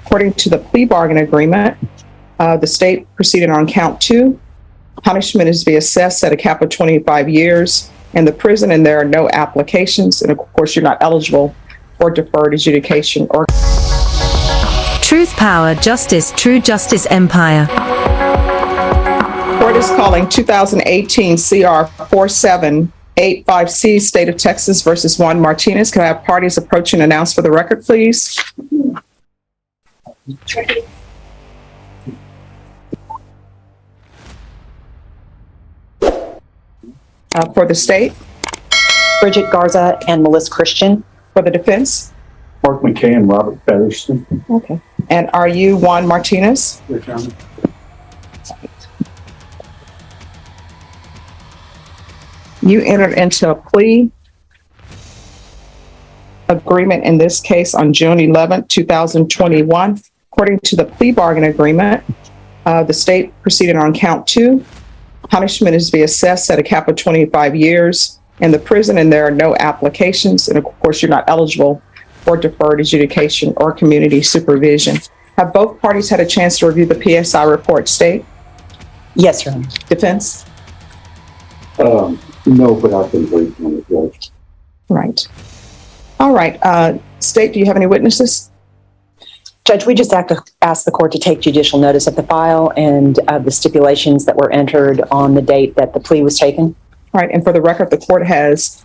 According to the plea bargain agreement, the state proceeded on count 2. Punishment is to be assessed at a cap of 25 years in the prison, and there are no applications. And of course, you're not eligible for deferred adjudication or Truth, power, justice, true justice empire. Court is calling 2018 CR 4785C, State of Texas versus Juan Martinez. Can I have parties approach and announce for the record, please? For the state? Bridget Garza and Melissa Christian. For the defense? Mark McKay and Robert Featherston. Okay. And are you Juan Martinez? Yes, Your Honor. You entered into a plea agreement in this case on June 11, 2021. According to the plea bargain agreement, the state proceeded on count 2. Punishment is to be assessed at a cap of 25 years in the prison, and there are no applications. And of course, you're not eligible for deferred adjudication or community supervision. Have both parties had a chance to review the PSI report, state? Yes, Your Honor. Defense? No, but I've been briefed on the judge. Right. All right. State, do you have any witnesses? Judge, we just ask the court to take judicial notice of the file and the stipulations that were entered on the date that the plea was taken. All right. And for the record, the court has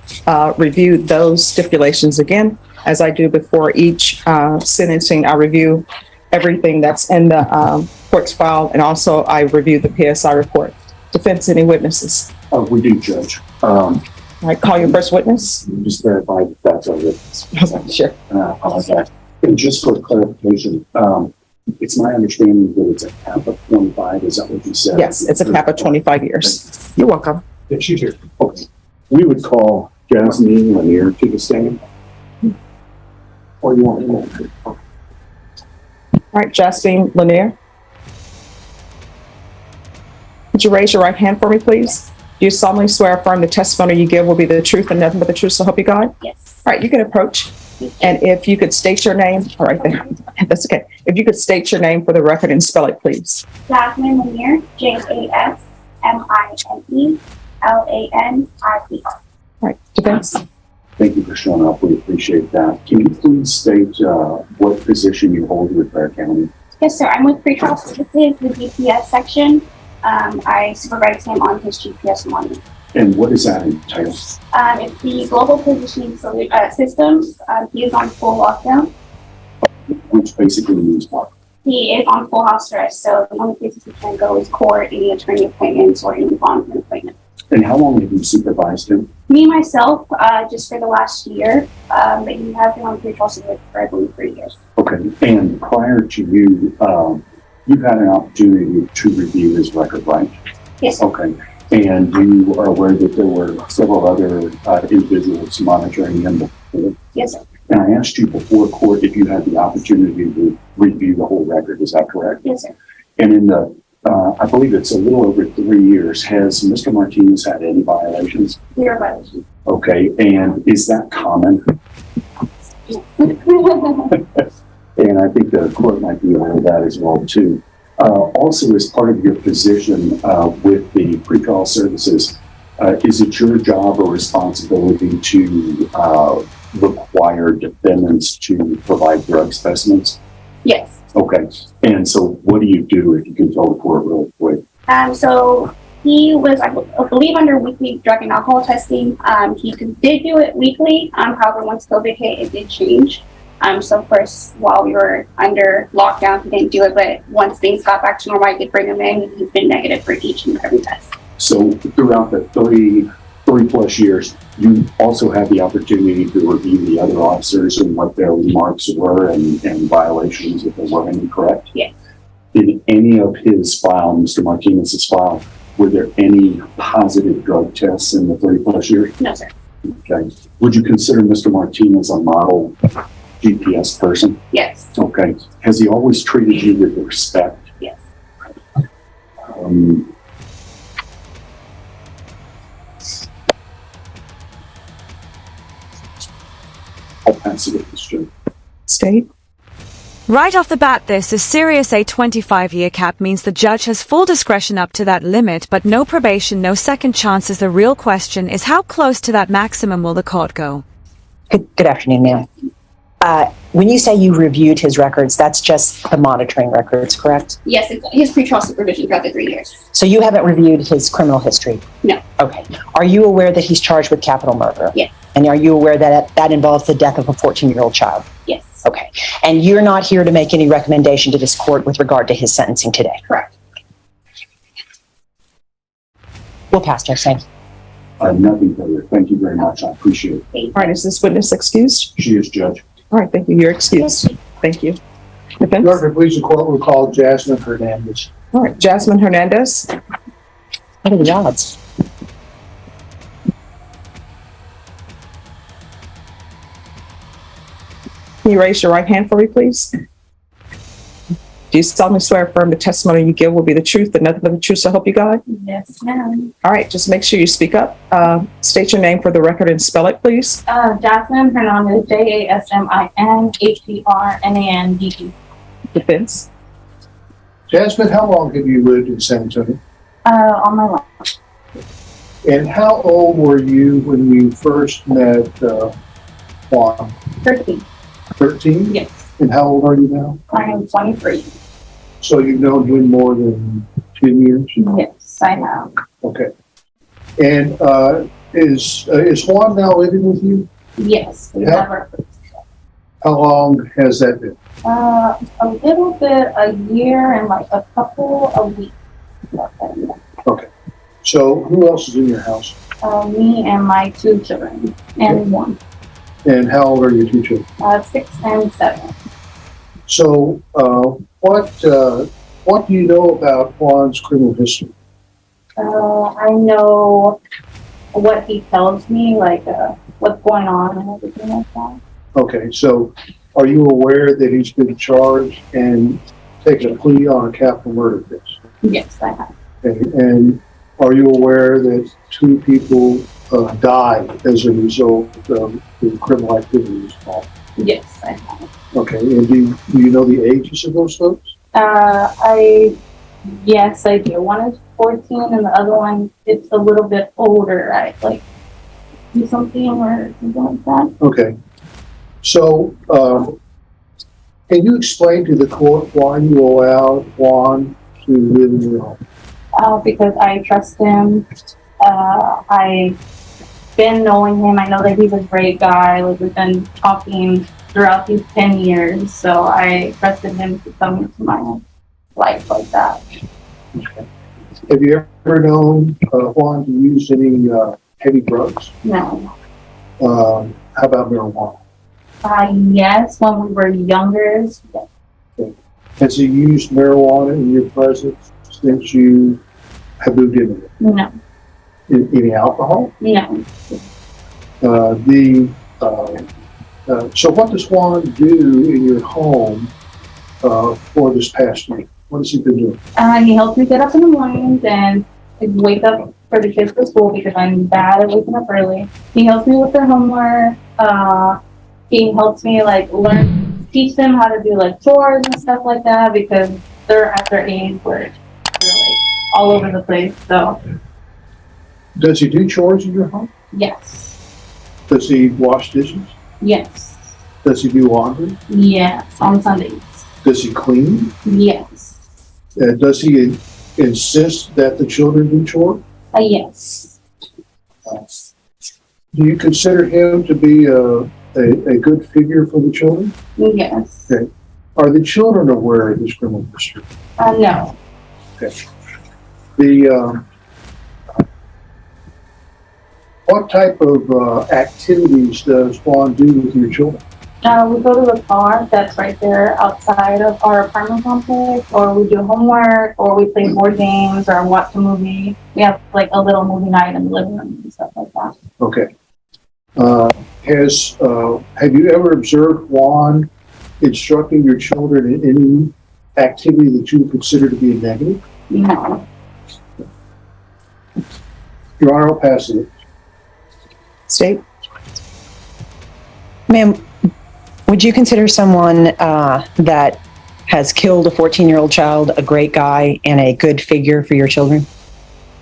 reviewed those stipulations again. As I do before each sentencing, I review everything that's in the court's file, and also I review the PSI report. Defense, any witnesses? We do, Judge. All right. Call your first witness. Just verify that that's our witness. Sure. Apologize. And just for clarification, it's my understanding that it's a cap of 25. Is that what you said? Yes, it's a cap of 25 years. You're welcome. Yeah, she's here. Okay. We would call Jasmine Lanier to the stand. Or you want me? All right, Jasmine Lanier. Would you raise your right hand for me, please? Do you solemnly swear or affirm the testimony you give will be the truth and nothing but the truth, so help you God? Yes. All right, you can approach. And if you could state your name, all right, there. That's okay. If you could state your name for the record and spell it, please. Jasmine Lanier, JASMINELANIER. All right, defense. Thank you for showing up. We appreciate that. Can you please state what position you hold with Bear County? Yes, sir. I'm with Pretrial Services, the GPS section. I supervise him on his GPS monitoring. And what does that entail? It's the global positioning systems. He is on full lockdown. Which basically means what? He is on full house arrest, so the only places he can go is court, any attorney appointments, or any bondman appointments. And how long have you supervised him? Me, myself, just for the last year, but he has been on pretrial service for, I believe, 3 years. Okay. And prior to you, you've had an opportunity to review his record, right? Yes, sir. Okay. And you are aware that there were several other individuals monitoring him before? Yes, sir. And I asked you before court if you had the opportunity to review the whole record. Is that correct? Yes, sir. And in the, I believe it's a little over 3 years, has Mr. Martinez had any violations? 0 violations. Okay. And is that common? And I think the court might be aware of that as well, too. Also, as part of your position with the pretrial services, is it your job or responsibility to require defendants to provide drug specimens? Yes. Okay. And so what do you do, if you can tell the court real quick? So he was, I believe, under weekly drug and alcohol testing. He did do it weekly. However, once COVID hit, it did change. So of course, while we were under lockdown, he didn't do it, but once things got back to normal, I did bring him in. He's been negative for each and every test. So throughout the 3 plus years, you also had the opportunity to review the other officers and what their remarks were and violations, if there were any, correct? Yes. In any of his file, Mr. Martinez's file, were there any positive drug tests in the 3 plus years? No, sir. Okay. Would you consider Mr. Martinez a model GPS person? Yes. Okay. Has he always treated you with respect? Yes. I'll pass it to Mr. State. Right off the bat, this is serious. A 25-year cap means the judge has full discretion up to that limit, but no probation, no second chances. The real question is how close to that maximum will the court go? Good afternoon, ma'am. When you say you reviewed his records, that's just the monitoring records, correct? Yes, it's his pretrial supervision throughout the 3 years. So you haven't reviewed his criminal history? No. Okay. Are you aware that he's charged with capital murder? Yes. And are you aware that that involves the death of a 14-year-old child? Yes. Okay. And you're not here to make any recommendation to this court with regard to his sentencing today? Correct. We'll pass, Judge Sain. Nothing further. Thank you very much. I appreciate it. All right, is this witness excused? She is, Judge. All right, thank you. You're excused. Thank you. Defense? Clerk, please, the court will call Jasmine Hernandez. All right, Jasmine Hernandez. What are the odds? Can you raise your right hand for me, please? Do you solemnly swear or affirm the testimony you give will be the truth, and nothing but the truth, so help you God? Yes, ma'am. All right, just make sure you speak up. State your name for the record and spell it, please. Jasmine Hernandez, JASMIN HERNANDEZ. Defense. Jasmine, how long have you lived in San Antonio? All my life. And how old were you when you first met Juan? 13. 13? Yes. And how old are you now? I am 23. So you've known him more than 10 years? Yes, I have. Okay. And is Juan now living with you? Yes, we Yeah. never. How long has that been? A little bit, a year and like a couple of weeks. Okay. So who else is in your house? Me and my 2 children, and one, And how old are your two children? 6 and 7. So what do you know about Juan's criminal history? I know what he tells me, like what's going on and everything like that. Okay, so are you aware that he's been charged and taken a plea on a capital murder case? Yes, I have. Okay, and are you aware that 2 people died as a result of the criminal activities involved? Yes, I have. Okay, and do you know the ages of those folks? Yes, I do. One is 14 and the other one it's a little bit older. I like do something or something like that. Okay, so can you explain to the court why you allowed Juan to live in your home? Because I trust him. I've been knowing him. I know that he's a great guy. Like we've been talking throughout these 10 years, so I trusted him to come into my life like that. Have you ever known Juan to use any heavy drugs? No. How about marijuana? Yes, when we were younger. Yes. Has he used marijuana in your presence since you have moved into it? No. Any alcohol? No. So what does Juan do in your home for this past year? What has he been doing? He helps me get up in the mornings and wake up for the kids for school because I'm bad at waking up early. He helps me with their homework. He helps me teach them how to do like chores and stuff like that because they're at their age where they're like all over the place. So Does he do chores in your home? yes, Does he wash dishes? yes, Does he do laundry? yes, on Sundays. Does he clean? Yes, Does he insist that the children do chores? yes, Do you consider him to be a good figure for the children? yes. Okay. Are the children aware of this criminal history? No. What type of activities does Juan do with your children? We go to the park that's right there outside of our apartment complex, or we do homework, or we play board games, or watch a movie. We have like a little movie night in the living room and stuff like that. Okay. Have you ever observed Juan instructing your children in any activity that you would consider to be a negative? No. Your Honor, I'll pass it. State. Ma'am, would you consider someone that has killed a 14-year-old child, a great guy, and a good figure for your children?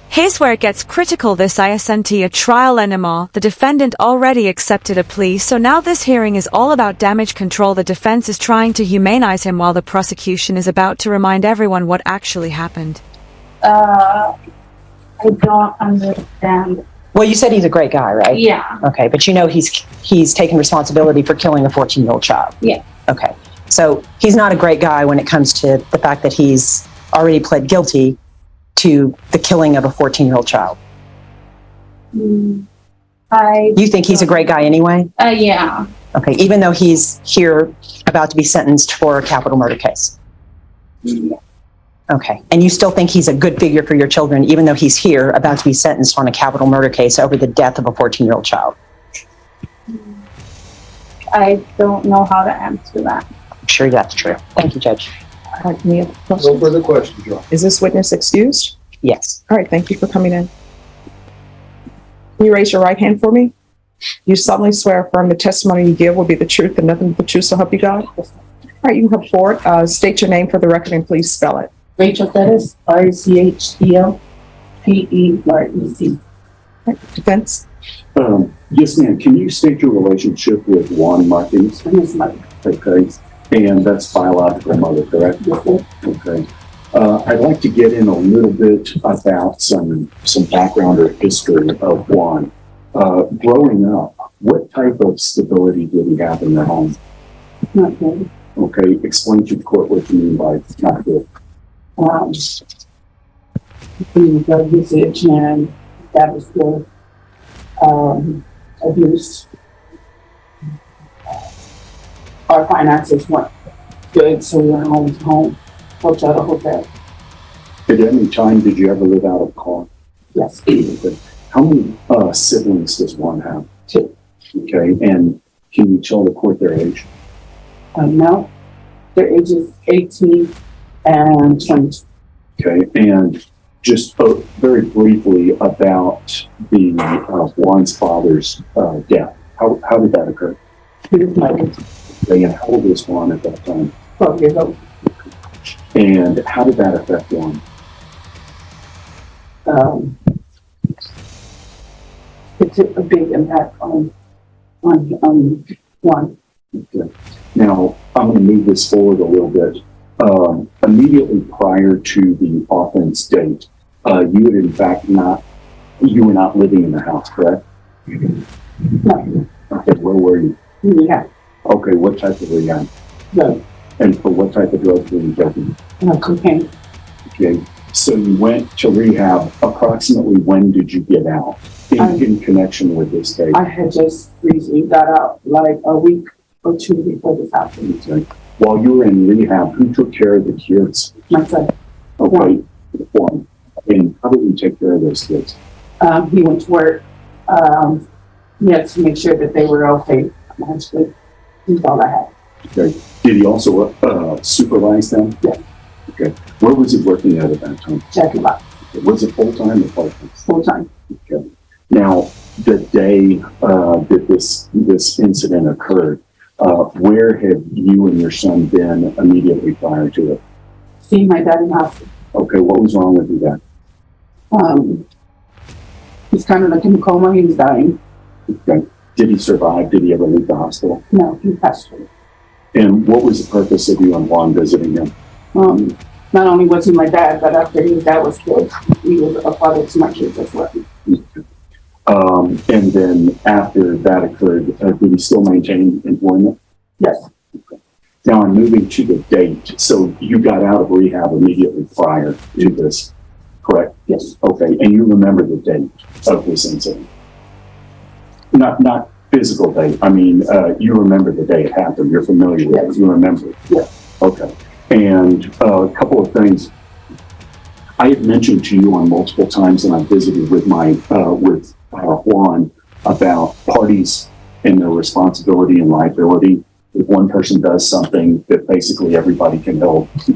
Here's where it gets critical. This ISNT a trial anymore. The defendant already accepted a plea, so now this hearing is all about damage control. The defense is trying to humanize him while the prosecution is about to remind everyone what actually happened. I don't understand. Well, you said he's a great guy, right? Yeah. Okay, but you know he's taken responsibility for killing a 14-year-old child. Yeah. Okay, so he's not a great guy when it comes to the fact that he's already pled guilty to the killing of a 14-year-old child. You think he's a great guy anyway? Yeah. Okay, even though he's here about to be sentenced for a capital murder case? Yeah. Okay, and you still think he's a good figure for your children, even though he's here about to be sentenced on a capital murder case over the death of a 14-year-old child? I don't know how to answer that. I'm sure that's true. Thank you, Judge. All right, any other No questions? further questions, Your Honor. Is this witness excused? Yes. All right, thank you for coming in. Can you raise your right hand for me? You solemnly swear or affirm the testimony you give will be the truth and nothing but the truth, so help you God? All right, you can come forward. State your name for the record and please spell it. Rachel Pettis, RCHDL, Defense? Yes, ma'am. Can you state your relationship with Juan Martinez? Miss Mike. Okay. And that's biological mother, correct? Yes, sir. Okay. I'd like to get in a little bit about some background or history of Juan. Growing up, what type of stability did he have in their home? Not good. Okay. Explain to the court what you mean by not good. He drug usage and that was good. Abuse. Our finances weren't good, so we went home to home, hotel to hotel. At any time, did you ever live out of a car? Yes. Okay. How many siblings does Juan have? 2. Okay. And can you tell the court their age? No, their ages 18 and 22. Okay. And just very briefly about the Juan's father's death. How did that occur? He was married. Okay, and how old was Juan at that time? 12 years old. And how did that affect Juan? It took a big impact on Juan. Okay. Now, I'm going to move this forward a little bit. Immediately prior to the offense date, you had in fact you were not living in the house, correct? No. Okay, where were you? Yeah. Okay, what type of rehab? No. And for what type of drugs were you taking? Cocaine. Okay, so you went to rehab. Approximately when did you get out in connection with this case? I had just recently got out like a week or 2 before this happened. Okay. While you were in rehab, who took care of the kids? My son, Okay, one. And how did you take care of those kids? he went to work. He had to make sure that they were okay. Actually, that's all I had. Okay. Did he also supervise them? Yeah. Okay. Where was he working at that time? Jackie Box, Was it full-time or part-time? full time. Okay. Now, the day that this incident occurred, where had you and your son been immediately prior to it? Seeing my dad in the hospital. Okay, what was wrong with your dad? He's kind of like in a coma. He was dying. Okay. Did he survive? Did he ever leave the hospital? No, he passed away. And what was the purpose of you and Juan visiting him? Not only was he my dad, but after his dad was killed, he was a father to my kids as well. And then after that occurred, did he still maintain employment? Yes. Now I'm moving to the date. So you got out of rehab immediately prior to this, correct? Yes. Okay, and you remember the date of this incident? Not physical date. I mean, you remember the day it happened. You're familiar with it. You remember it. Yeah. Okay. And a couple of things. I had mentioned to you on multiple times, and I visited with Juan about parties and their responsibility and liability. If one person does something, that basically everybody can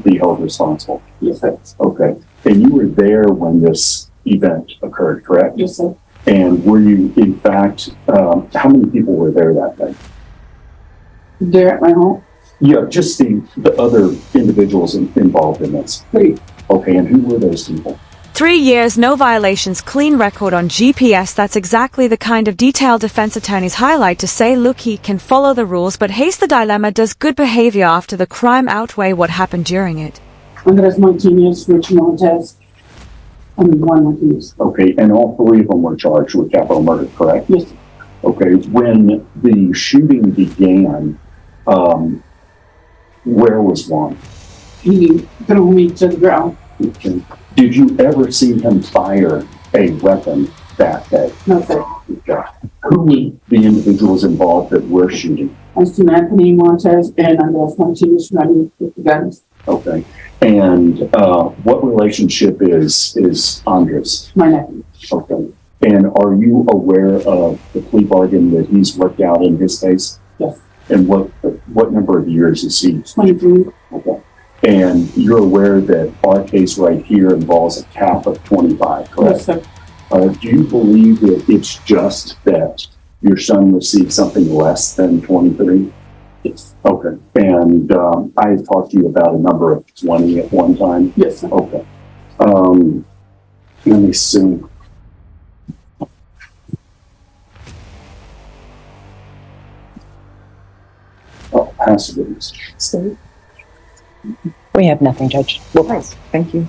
be held responsible. Yes, sir. Okay. And you were there when this event occurred, correct? Yes, sir. And were you, in fact, how many people were there that day? There at my home, Yeah, just the other individuals involved in this. Three. Okay, and who were those people? 3 years, no violations, clean record on GPS. That's exactly the kind of detail defense attorneys highlight to say, look, he can follow the rules, but here's the dilemma. Does good behavior after the crime outweigh what happened during it? Andres Martinez, Rich Montes, and Juan Martinez. Okay, and all three of them were charged with capital murder, correct? Yes. Okay, when the shooting began, where was Juan? He threw me to the ground. Okay. Did you ever see him fire a weapon that day? No, sir. Okay. Who were the individuals involved that were shooting? I seen Anthony Montes and Andres Martinez running with the guns. Okay. And what relationship is Andres? My nephew. Okay. And are you aware of the plea bargain that he's worked out in his case? Yes. And what number of years is he? 23. Okay. And you're aware that our case right here involves a cap of 25, correct? Yes, sir. Do you believe that it's just that your son received something less than 23? Yes. Okay. And I had talked to you about a number of 20 at one time? Yes, sir. Okay. Let me see. Oh, passive witness. State. We have nothing, Judge. All right, thank you.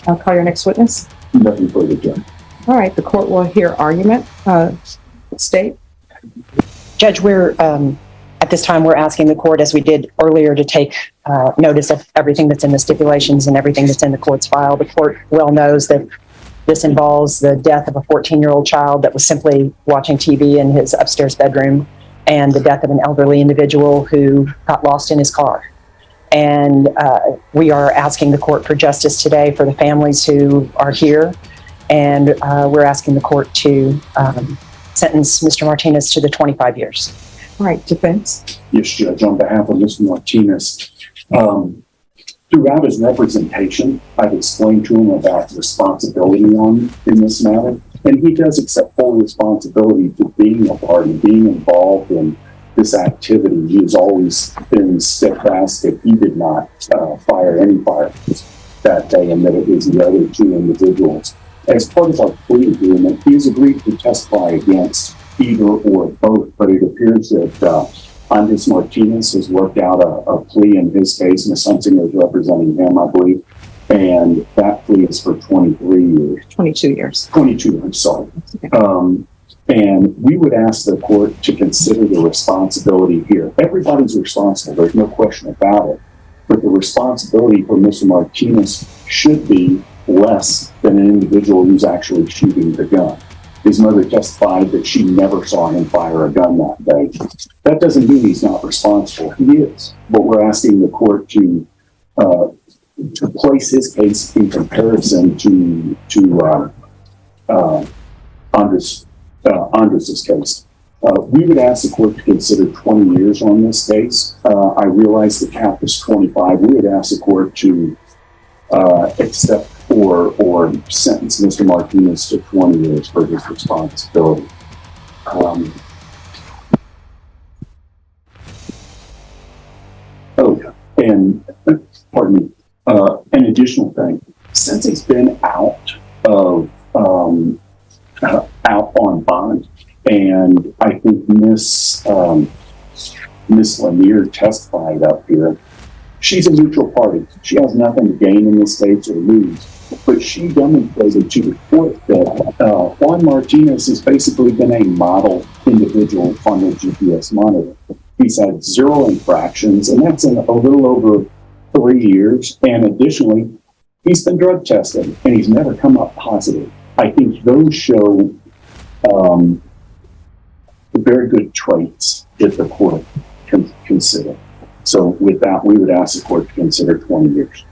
I'll call your next witness. Nothing further, Judge. All right, the court will hear argument. State. Judge, we're at this time, we're asking the court, as we did earlier, to take notice of everything that's in the stipulations and everything that's in the court's file. The court well knows that this involves the death of a 14-year-old child that was simply watching TV in his upstairs bedroom, and the death of an elderly individual who got lost in his car. And we are asking the court for justice today for the families who are here, and we're asking the court to sentence Mr. Martinez to the 25 years. All right, defense. Yes, Judge. On behalf of Mr. Martinez, throughout his representation, I've explained to him about responsibility in this matter, and he does accept full responsibility for being a party, being involved in this activity. He has always been steadfast that he did not fire any firearms that day, and that it was the other two individuals. As part of our plea agreement, he has agreed to testify against either or both, but it appears that Andres Martinez has worked out a plea in his case. Ms. Hunsinger is representing him, I believe, and that plea is for 23 years. 22 years. 22, I'm sorry. Okay. And we would ask the court to consider the responsibility here. Everybody's responsible, there's no question about it, but the responsibility for Mr. Martinez should be less than an individual who's actually shooting the gun. His mother testified that she never saw him fire a gun that day. That doesn't mean he's not responsible. He is. But we're asking the court to place his case in comparison to Andres' case. We would ask the court to consider 20 years on this case. I realize the cap is 25. We would ask the court to accept or sentence Mr. Martinez to 20 years for his responsibility. And pardon me, an additional thing, since he's been out on bond, and I think Miss Lanier testified up here, she's a neutral party. She has nothing to gain in this case or lose. But she demonstrated to the court that Juan Martinez has basically been a model individual on the GPS monitor. He's had 0 infractions, and that's in a little over 3 years. And additionally, he's been drug tested, and he's never come up positive. I think those show very good traits that the court can consider. So with that, we would ask the court to consider 20 years.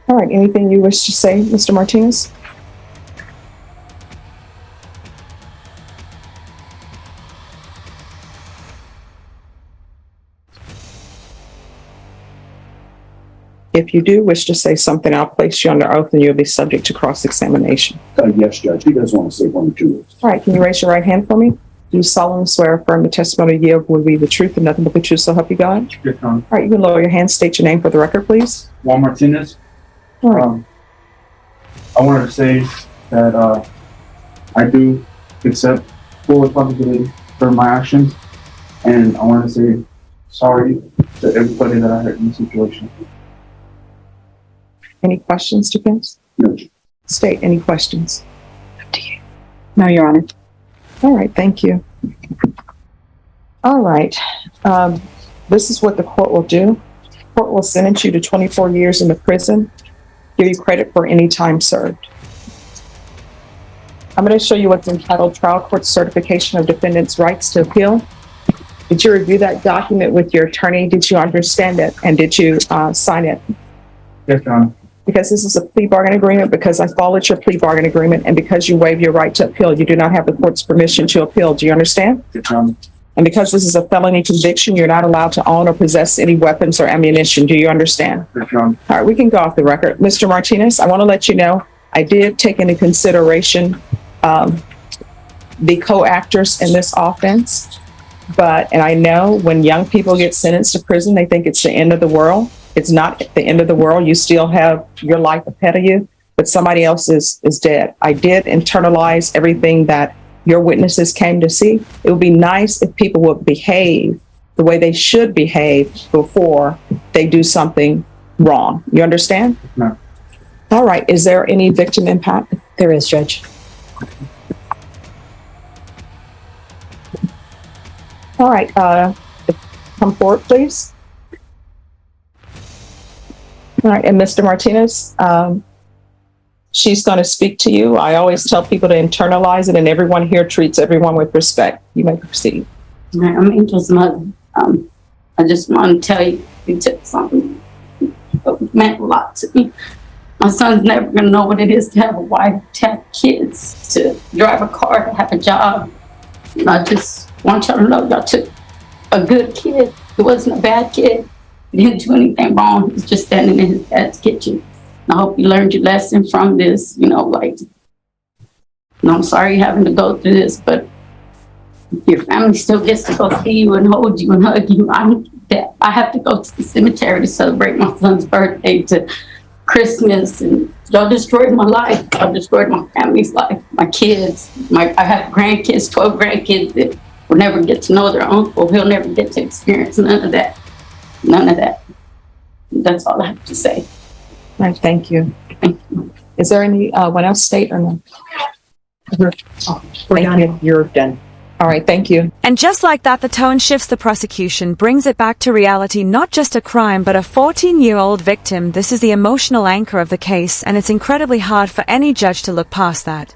All right, anything you wish to say, Mr. Martinez? If you do wish to say something, I'll place you under oath and you'll be subject to cross-examination. Yes, Judge. He does want to say 1 or 2 words. All right, can you raise your right hand for me? Do you solemnly swear or affirm the testimony you give will be the truth and nothing but the truth, so help you God? Yes, Your Honor. All right, you can lower your hand, state your name for the record, please. Juan Martinez. All right. I wanted to say that I do accept full responsibility for my actions, and I want to say sorry to everybody that I hurt in this situation. Any questions, defense? No. State, any questions? No, Your Honor. All right, thank you. All right, this is what the court will do. The court will sentence you to 24 years in the prison, give you credit for any time served. I'm going to show you what's entitled Trial Court Certification of Defendant's Rights to Appeal. Did you review that document with your attorney? Did you understand it? And did you sign it? Yes, Your Honor. Because this is a plea bargain agreement, because I followed your plea bargain agreement, and because you waive your right to appeal, you do not have the court's permission to appeal. Do you understand? Yes, Your Honor. And because this is a felony conviction, you're not allowed to own or possess any weapons or ammunition. Do you understand? Yes, Your Honor. All right, we can go off the record. Mr. Martinez, I want to let you know, I did take into consideration the co-actors in this offense, and I know when young people get sentenced to prison, they think it's the end of the world. It's not the end of the world. You still have your life ahead of you, but somebody else is dead. I did internalize everything that your witnesses came to see. It would be nice if people would behave the way they should behave before they do something wrong. You understand? No. All right. Is there any victim impact? There is, Judge. All right. Come forward, please. All right. And Mr. Martinez, she's going to speak to you. I always tell people to internalize it, and everyone here treats everyone with respect. You may proceed. I'm Angel's mother. I just want to tell you, you took something that meant a lot to me. My son's never going to know what it is to have a wife, to have kids, to drive a car, to have a job. And I just want y'all to know y'all took a good kid. He wasn't a bad kid. He didn't do anything wrong. He was just standing in his dad's kitchen. And I hope you learned your lesson from this. And I'm sorry you're having to go through this, but your family still gets to go see you and hold you and hug you. I have to go to the cemetery to celebrate my son's birthday, to Christmas, and y'all destroyed my life. Y'all destroyed my family's life, my kids. I have grandkids, 12 grandkids that will never get to know their uncle. He'll never get to experience none of that. None of that. That's all I have to say. All right, thank you. Thank you. Is there anyone else, state or no? Thank you. You're done. All right, thank you. And just like that, the tone shifts the prosecution, brings it back to reality, not just a crime, but a 14-year-old victim. This is the emotional anchor of the case, and it's incredibly hard for any judge to look past that.